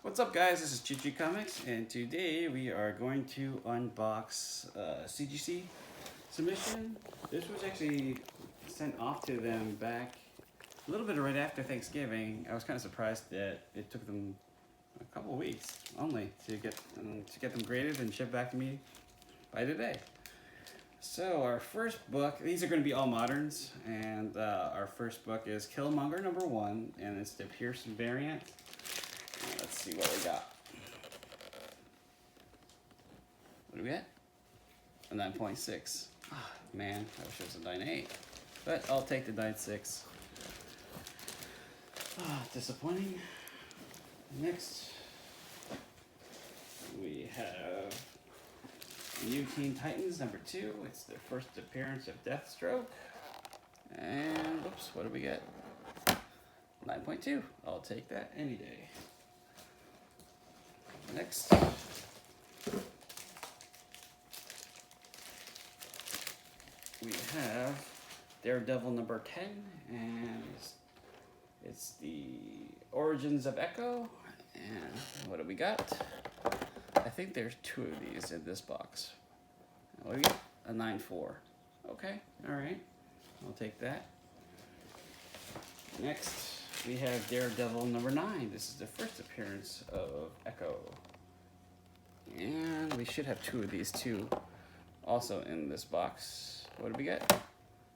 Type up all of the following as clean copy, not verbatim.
What's up, guys? This is Chu Chu Comics, and today we are going to unbox CGC submission. This was actually sent off to them back a little bit right after Thanksgiving. I was kind of surprised that it took them a couple weeks only to get them graded and shipped back to me by today. So our first book, these are going to be all moderns, and our first book is Killmonger #1, and it's the Pearson variant. Let's see what we got. What do we get? A 9.6. Oh, man, I wish it was a 9.8. But I'll take the 9.6. Disappointing. Next, we have New Teen Titans #2. It's the first appearance of Deathstroke. And, whoops, what do we get? 9.2. I'll take that any day. Next, we have Daredevil #10, and it's the Origins of Echo. And what do we got? I think there's 2 of these in this box. What do we get? A 9.4. Okay, all right, I'll take that. Next, we have Daredevil #9. This is the first appearance of Echo. And we should have 2 of these too, also in this box. What do we get?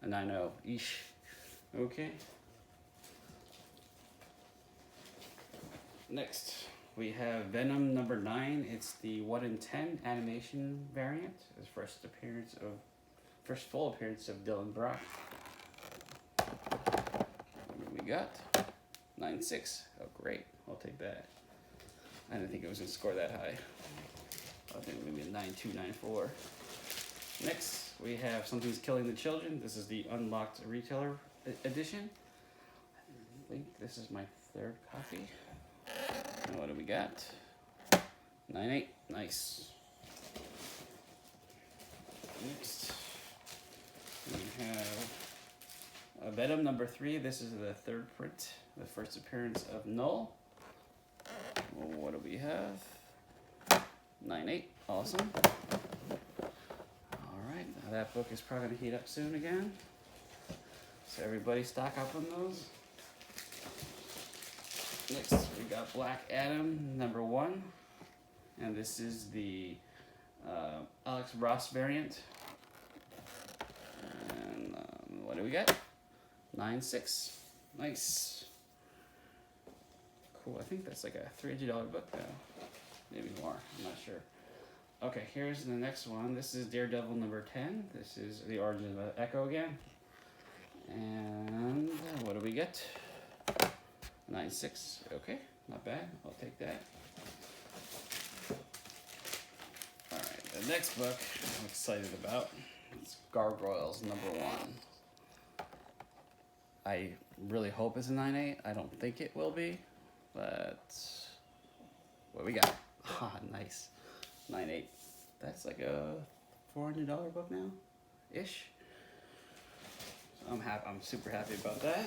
A 9.0. Eesh. Okay. Next, we have Venom #9. It's the 1/10 animation variant. His first full appearance of Dylan Brock. What do we got? 9.6. Oh, great. I'll take that. I didn't think it was going to score that high. I think maybe a 9.2, 9.4. Next, we have Something's Killing the Children. This is the Unlocked Retailer edition. I think this is my 3rd copy. And what do we got? 9.8. Nice. Next, we have Venom #3. This is the 3rd print. The first appearance of Null. What do we have? 9.8. Awesome. Alright, now that book is probably going to heat up soon again. So everybody stock up on those. Next, we got Black Adam #1. And this is the Alex Ross variant. And what do we got? 9.6. Nice. Cool, I think that's like a $300 book now. Maybe more, I'm not sure. Okay, here's the next one. This is Daredevil #10. This is the Origin of Echo again. And what do we get? 9.6. Okay, not bad. I'll take that. Alright, the next book I'm excited about is Gargoyles #1. I really hope it's a 9.8. I don't think it will be. But what we got? Ah, nice. 9.8. That's like a $400 book now, ish. So I'm happy. I'm super happy about that.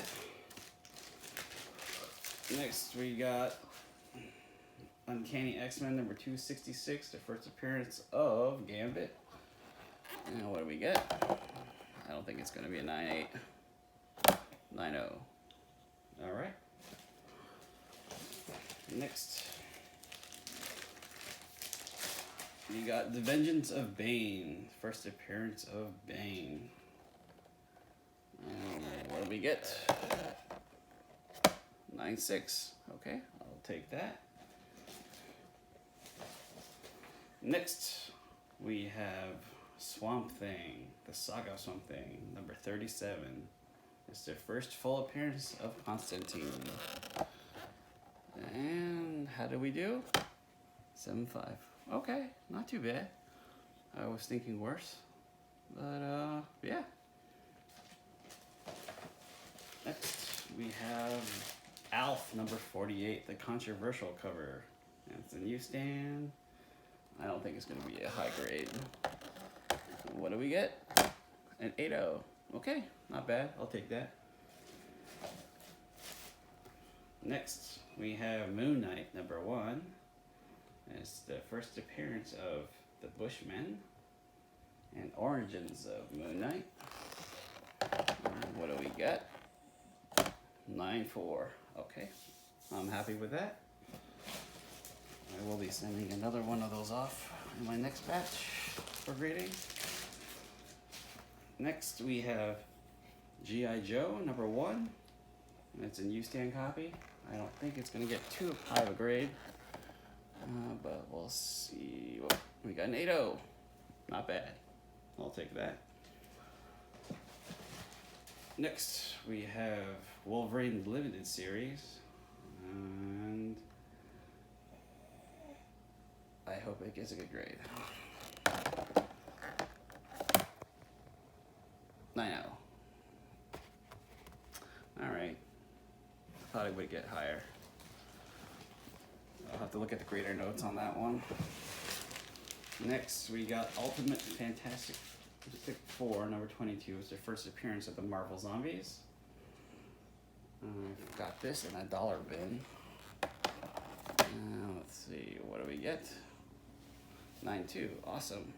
Next, we got Uncanny X-Men #266, the first appearance of Gambit. And what do we get? I don't think it's going to be a 9.8. 9.0. All right. Next, you got The Vengeance of Bane, first appearance of Bane. And what do we get? 9.6. Okay, I'll take that. Next, we have Swamp Thing, the Saga of Swamp Thing, #37. It's the first full appearance of Constantine. And how do we do? 7.5. Okay, not too bad. I was thinking worse, but yeah. Next, we have Alf #48, the controversial cover. And it's a newsstand. I don't think it's going to be a high grade. What do we get? An 8.0. Okay, not bad. I'll take that. Next, we have Moon Knight #1. It's the first appearance of the Bushmen and origins of Moon Knight. And what do we got? 9/4. Okay, I'm happy with that. I will be sending another one of those off in my next batch for grading. Next, we have G.I. Joe #1. And it's a newsstand copy. I don't think it's going to get too high of a grade. But we'll see. Well, we got an 8.0. Not bad. I'll take that. Next, we have Wolverine Limited Series. And I hope it gets a good grade. 9.0. Alright. Thought it would get higher. I'll have to look at the grader notes on that one. Next, we got Ultimate Fantastic Four #22. It's their first appearance of the Marvel Zombies. I've got this in a dollar bin. Let's see, what do we get? 9.2. Awesome.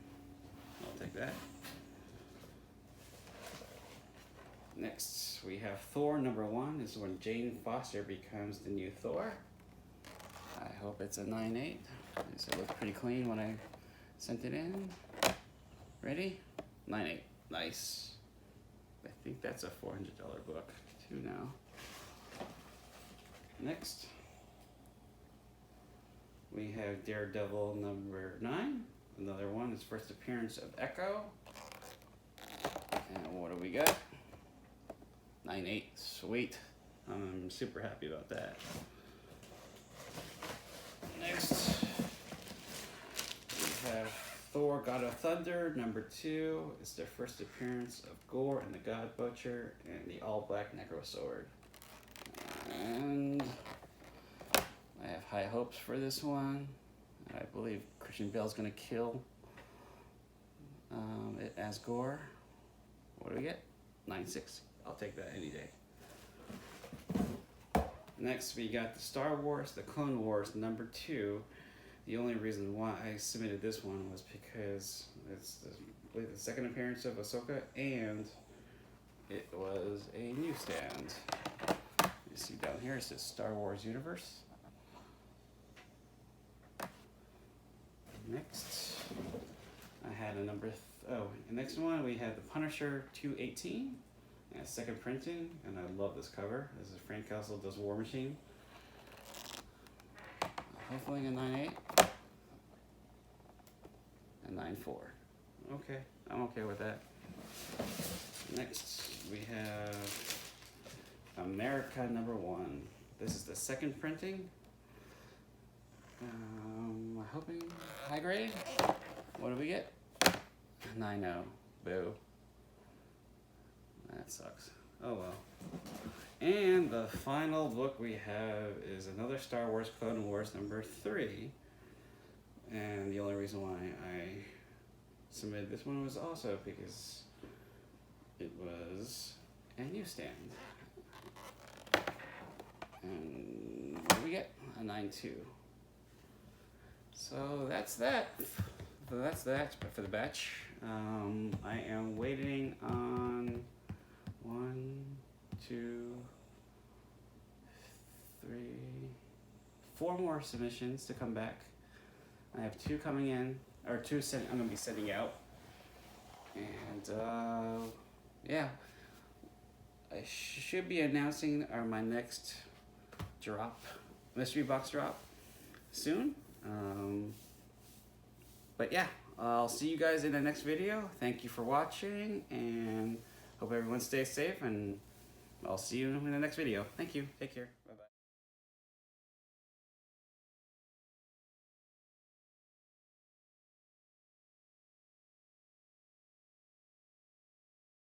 I'll take that. Next, we have Thor #1. This is when Jane Foster becomes the new Thor. I hope it's a 9.8. It looked pretty clean when I sent it in. Ready? 9.8. Nice. I think that's a $400 book too now. Next, we have Daredevil #9. Another one. His first appearance of Echo. And what do we got? 9.8. Sweet. I'm super happy about that. Next, we have Thor God of Thunder #2. It's their first appearance of Gore and the God Butcher and the all-black Necro Sword. And I have high hopes for this one. I believe Christian Bale's going to kill it as Gore. What do we get? 9.6. I'll take that any day. Next, we got the Star Wars, the Clone Wars #2. The only reason why I submitted this one was because it's the second appearance of Ahsoka, and it was a newsstand. You see down here it says Star Wars Universe. Next, I had a the next one we had the Punisher 218. And second printing, and I love this cover. This is Frank Castle does War Machine. Hopefully a 9.8 and 9.4. Okay, I'm okay with that. Next, we have America #1. This is the second printing. I'm hoping high grade. What do we get? 9.0. Boo. That sucks. Oh well. And the final book we have is another Star Wars Clone Wars #3. And the only reason why I submitted this one was also because it was a newsstand. And what do we get? A 9.2. So that's that. So that's that for the batch. I am waiting on 1, 2, 3, 4 more submissions to come back. I have 2 coming in, or 2 I'm going to be sending out. And yeah, I should be announcing my next drop, mystery box drop, soon. But yeah, I'll see you guys in the next video. Thank you for watching, and hope everyone stays safe, and I'll see you in the next video. Thank you. Take care.